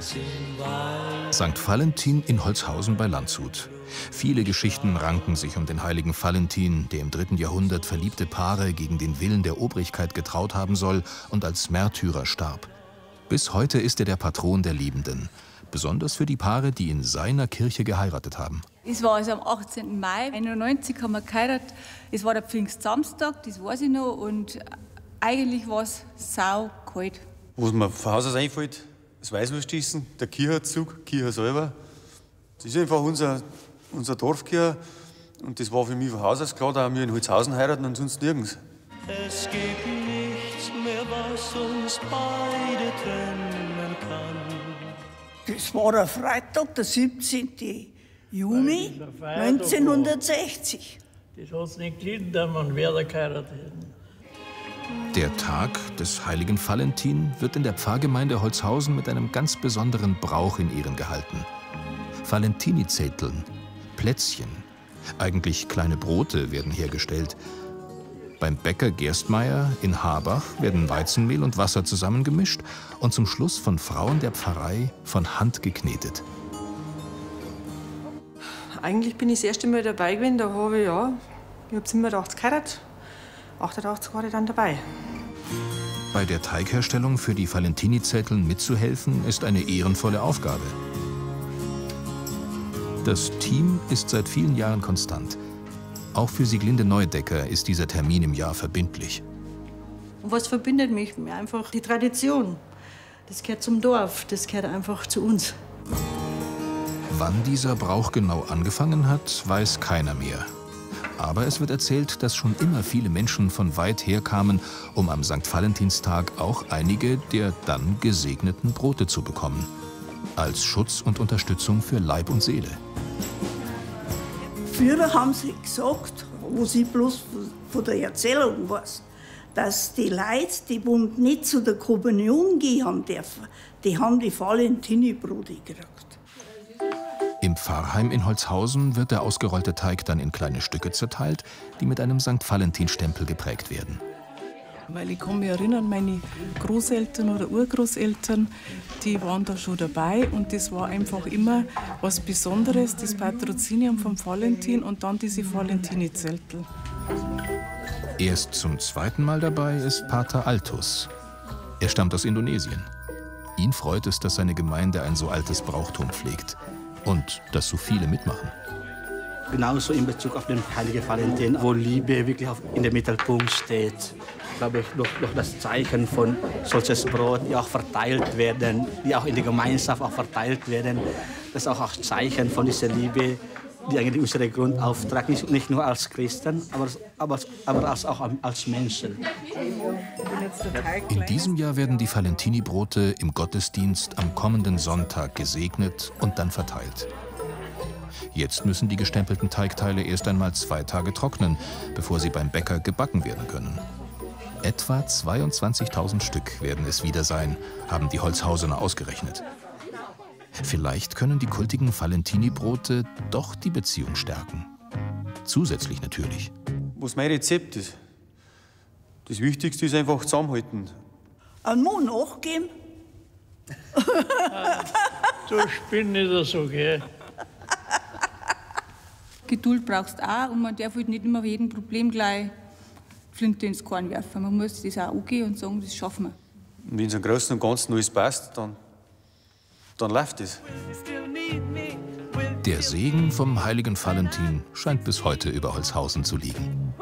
St. Valentin in Holzhausen bei Landshut. Viele Geschichten ranken sich um den heiligen Valentin, der im 3. Jahrhundert verliebte Paare gegen den Willen der Obrigkeit getraut haben soll und als Märtyrer starb. Bis heute ist er der Patron der Liebenden, besonders für die Paare, die in seiner Kirche geheiratet haben. Es war also am 18. Mai 1991 haben wir geheiratet. Es war der Pfingstsamstag, das weiß ich noch, und eigentlich war es saukalt. Was mir von Haus aus einfällt, das Weißwurstschießen, der Kirchenzug, Kirche selber. Das ist einfach unser Dorfkirche. Und das war für mich von Haus aus klar, da wir in Holzhausen heiraten und sonst nirgends. Es gibt nichts mehr, was uns beide trennen kann. Das war der Freitag, der 17. Juni 1960. Das hat es nicht gelitten, dass man wer geheiratet hätten. Der Tag des heiligen Valentin wird in der Pfarrgemeinde Holzhausen mit einem ganz besonderen Brauch in Ehren gehalten. Valentini-Zetteln, Plätzchen, eigentlich kleine Brote werden hergestellt. Beim Bäcker Gerstmeier in Habach werden Weizenmehl und Wasser zusammengemischt und zum Schluss von Frauen der Pfarrei von Hand geknetet. Eigentlich bin ich das erste Mal dabei gewesen, da habe ich, ich habe 87 geheiratet, 88 war ich dann dabei. Bei der Teigherstellung für die Valentini-Zetteln mitzuhelfen, ist eine ehrenvolle Aufgabe. Das Team ist seit vielen Jahren konstant. Auch für Sieglinde Neudecker ist dieser Termin im Jahr verbindlich. Was verbindet mich? Einfach die Tradition. Das gehört zum Dorf, das gehört einfach zu uns. Wann dieser Brauch genau angefangen hat, weiß keiner mehr. Aber es wird erzählt, dass schon immer viele Menschen von weit her kamen, um am St. Valentinstag auch einige der dann gesegneten Brote zu bekommen. Als Schutz und Unterstützung für Leib und Seele. Früher haben sie gesagt, was ich bloß von der Erzählung weiß, dass die Leute, die nicht zu der Kommunion gehen haben dürfen, die haben die Valentini-Brote gekriegt. Im Pfarrheim in Holzhausen wird der ausgerollte Teig dann in kleine Stücke zerteilt, die mit einem St. Valentin-Stempel geprägt werden. Weil ich kann mich erinnern, meine Großeltern oder Urgroßeltern, die waren da schon dabei und das war einfach immer was Besonderes, das Patrozinium vom Valentin und dann diese Valentini-Zettel. Erst zum zweiten Mal dabei ist Pater Altus. Er stammt aus Indonesien. Ihn freut es, dass seine Gemeinde ein so altes Brauchtum pflegt und dass so viele mitmachen. Genauso in Bezug auf den heiligen Valentin, wo Liebe wirklich in der Mittelpunkt steht. Ich glaube, noch das Zeichen von solches Brot, die auch verteilt werden, die auch in der Gemeinschaft auch verteilt werden. Das ist auch ein Zeichen von dieser Liebe, die eigentlich unser Grundauftrag ist, nicht nur als Christen, aber auch als Menschen. In diesem Jahr werden die Valentini-Brote im Gottesdienst am kommenden Sonntag gesegnet und dann verteilt. Jetzt müssen die gestempelten Teigteile erst einmal 2 Tage trocknen, bevor sie beim Bäcker gebacken werden können. Etwa 22.000 Stück werden es wieder sein, haben die Holzhausener ausgerechnet. Vielleicht können die kultigen Valentini-Brote doch die Beziehung stärken. Zusätzlich natürlich. Was mein Rezept ist, das Wichtigste ist einfach zusammenhalten. Ein Mann nachgeben. Du spinnst nicht so, gell? Geduld brauchst du auch und man darf halt nicht immer jedem Problem gleich Flinte ins Korn werfen. Man muss das auch angehen und sagen, das schaffen wir. Und wenn es im Großen und Ganzen alles passt, dann läuft es. Der Segen vom heiligen Valentin scheint bis heute über Holzhausen zu liegen.